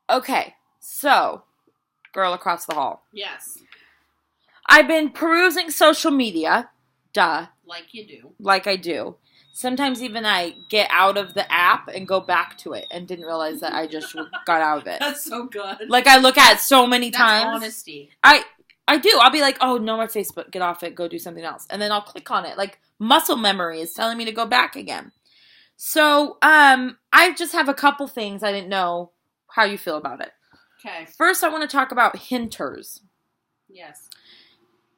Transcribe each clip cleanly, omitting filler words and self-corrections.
Okay, so, girl across the hall. Yes. I've been perusing social media. Duh. Like you do. Like I do. Sometimes even I get out of the app and go back to it and didn't realize that I just got out of it. That's so good. Like, I look at it so many times. That's honesty. I do. I'll be like, oh, no more Facebook. Get off it. Go do something else. And then I'll click on it. Like, muscle memory is telling me to go back again. So, I just have a couple things I didn't know how you feel about it. Okay. First, I want to talk about hinters. Yes.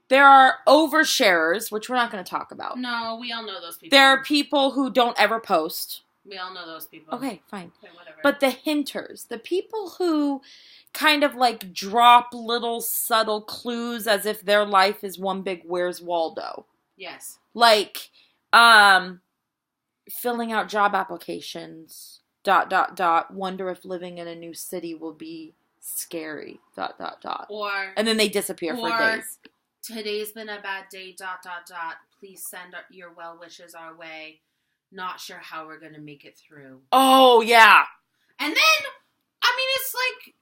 There are oversharers, which we're not going to talk about. No, we all know those people. There are people who don't ever post. We all know those people. Okay, fine. Okay, whatever. But the hinters, the people who kind of like drop little subtle clues as if their life is one big Where's Waldo. Yes. Like, filling out job applications, ... wonder if living in a new city will be scary, ... Or... And then they disappear for days. Today's been a bad day, ... Please send your well wishes our way. Not sure how we're going to make it through. Oh, yeah. And then, I mean, it's like,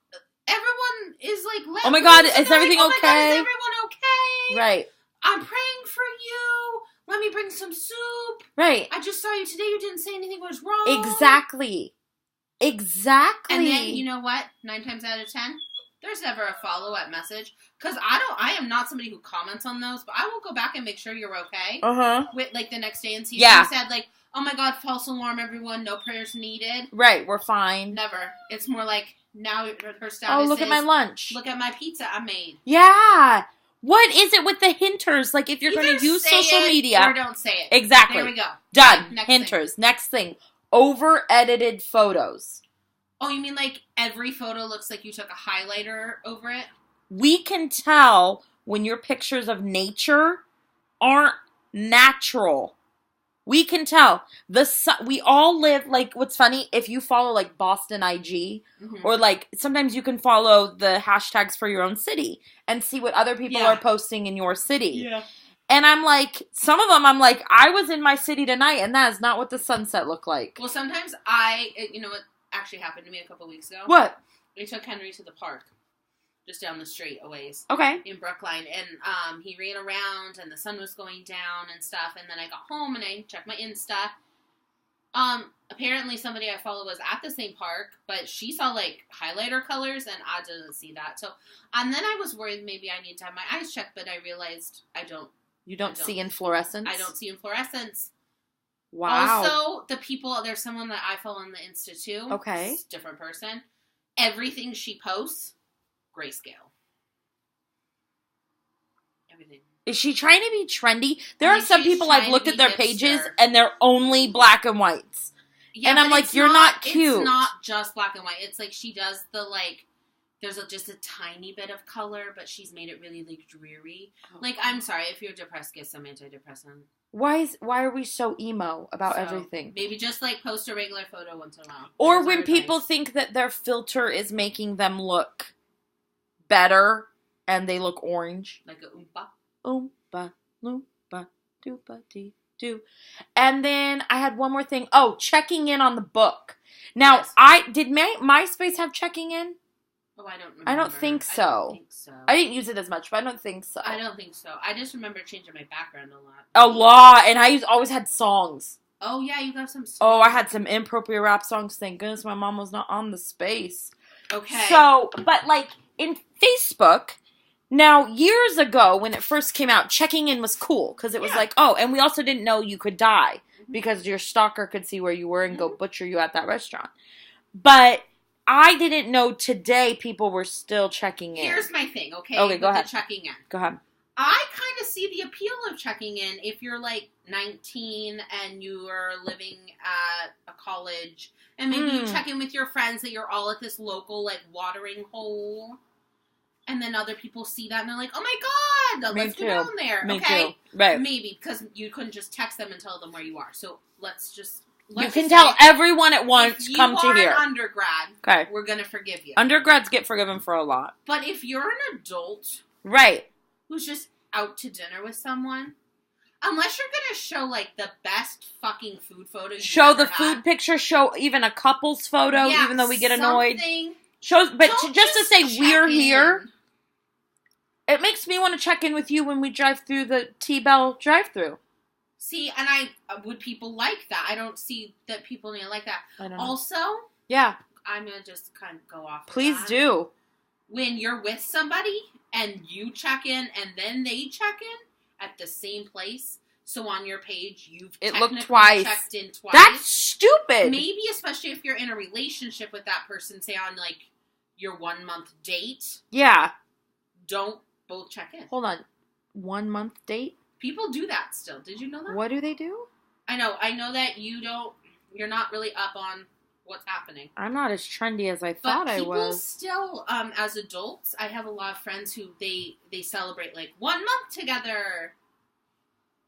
everyone is like, oh my God, is everything like, okay? Oh my God, is everyone okay? Right. I'm praying for you. Let me bring some soup. Right. I just saw you today. You didn't say anything was wrong. Exactly. And then, you know what? 9 times out of 10, there's never a follow-up message. Because I am not somebody who comments on those, but I will go back and make sure you're okay. Uh-huh. With, like, the next day and see if Yeah. you said, like, oh my God, false alarm, everyone, no prayers needed. Right, we're fine. Never. It's more like, now her status Oh, look at my lunch. Look at my pizza I made. Yeah. What is it with the hinters? Like, if you're going to use social media. Or don't say it. Exactly. There we go. Done. Okay, next hinters. Thing. Next thing. Over-edited photos. Oh, you mean like every photo looks like you took a highlighter over it? We can tell when your pictures of nature aren't natural. We can tell. We all live, like, what's funny, if you follow, like, Boston IG, or, like, sometimes you can follow the hashtags for your own city and see what other people are posting in your city. Yeah. And I'm like, some of them, I'm like, I was in my city tonight, and that is not what the sunset looked like. Well, sometimes you know what actually happened to me a couple weeks ago? What? We took Henry to the park. Just down the street a ways. Okay. In Brookline. And he ran around and the sun was going down and stuff. And then I got home and I checked my Insta. Apparently somebody I follow was at the same park, but she saw like highlighter colors and I didn't see that. So, and then I was worried maybe I need to have my eyes checked, but I realized I don't. You don't see in fluorescence? I don't see in fluorescence. Wow. Also, there's someone that I follow on the Insta too. Okay. It's a different person. Everything she posts, grayscale. Everything. Is she trying to be trendy? There are some people I've looked at their pages hipster. and they're only black and whites. Yeah, and I'm like, you're not cute. It's not just black and white. It's like she does the like, there's just a tiny bit of color, but she's made it really like dreary. Oh. Like, I'm sorry, if you're depressed, get some antidepressant. Why are we so emo about everything? Maybe just like post a regular photo once in a while. Or when people think that their filter is making them look better and they look orange. Like a oompa. Oompa, loompa, doopa dee doo. And then I had one more thing. Oh, checking in on the book. Now, yes. Did MySpace have checking in? Oh, I don't remember. I don't think so. I didn't use it as much, but I don't think so. I don't think so. I just remember changing my background a lot. A lot, and I always had songs. Oh, yeah, you got some songs. Oh, I had some inappropriate rap songs. Thank goodness my mom was not on the space. Okay. So, but like, in Facebook, now, years ago, when it first came out, checking in was cool, because it was like, oh, and we also didn't know you could die, because your stalker could see where you were and go butcher you at that restaurant. But I didn't know today people were still checking in. Here's my thing, okay? Okay, go ahead. The checking in. Go ahead. I kind of see the appeal of checking in if you're like 19 and you are living at a college and maybe you check in with your friends that you're all at this local like watering hole. And then other people see that and they're like, oh my God, let's go down there. Me okay? Too. Right. Maybe, because you couldn't just text them and tell them where you are. So let's you can tell everyone at once, come to here. If you are an undergrad, okay, we're going to forgive you. Undergrads get forgiven for a lot. But if you're an adult, right, who's just out to dinner with someone, unless you're going to show, like, the best fucking food photo show the food picture, show even a couple's photo, even though we get annoyed. Something Shows, but Don't just to say check we're in. here, it makes me want to check in with you when we drive through the T-Bell drive-through. See, and would people like that? I don't see that people need to like that. I don't know. Also, Yeah. I'm going to just kind of go off. Please do. When you're with somebody and you check in and then they check in at the same place, so on your page you've looked twice. checked in twice. That's stupid. Maybe especially if you're in a relationship with that person, say on like your 1 month date. Yeah. Don't both check in. Hold on. 1 month date? People do that still. Did you know that? What do they do? I know that you're not really up on what's happening. I'm not as trendy as I thought I was. But people still, as adults, I have a lot of friends who they celebrate like 1 month together.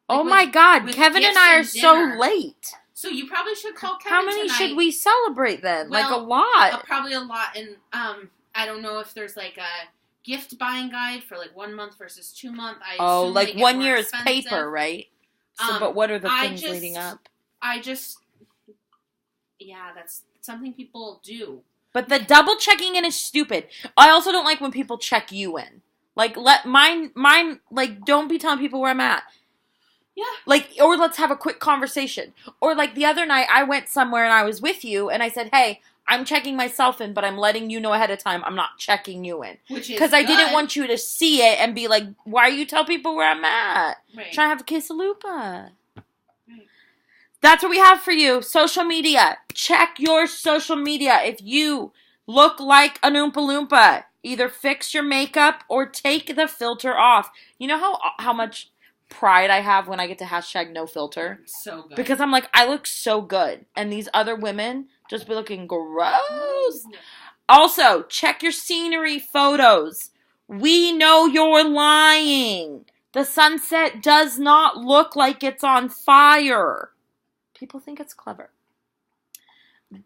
Like oh my God, Kevin and I are dinner. so late. So you probably should call Kevin How many tonight. should we celebrate then? Well, like a lot. Probably a lot. And I don't know if there's like a gift buying guide for like 1 month versus 2 month. Like 1 year is paper, right? So, but what are the things leading up? Yeah, that's something people do. But the double checking in is stupid. I also don't like when people check you in. Like, let mine, like, don't be telling people where I'm at. Yeah. Like, or let's have a quick conversation. Or like the other night, I went somewhere and I was with you and I said, hey, I'm checking myself in, but I'm letting you know ahead of time I'm not checking you in. Which is because I didn't want you to see it and be like, why you tell people where I'm at? Right. Trying to have a quesalupa. That's what we have for you. Social media. Check your social media. If you look like an Oompa Loompa, either fix your makeup or take the filter off. You know how much pride I have when I get to hashtag no filter? So good. Because I'm like, I look so good. And these other women just be looking gross. Also, check your scenery photos. We know you're lying. The sunset does not look like it's on fire. People think it's clever.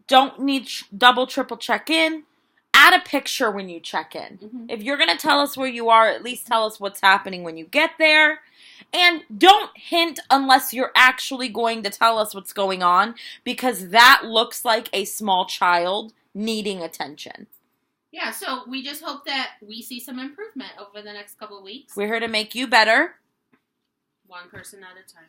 Don't need double, triple check in. Add a picture when you check in. Mm-hmm. If you're going to tell us where you are, at least tell us what's happening when you get there. And don't hint unless you're actually going to tell us what's going on, because that looks like a small child needing attention. Yeah, so we just hope that we see some improvement over the next couple of weeks. We're here to make you better. One person at a time.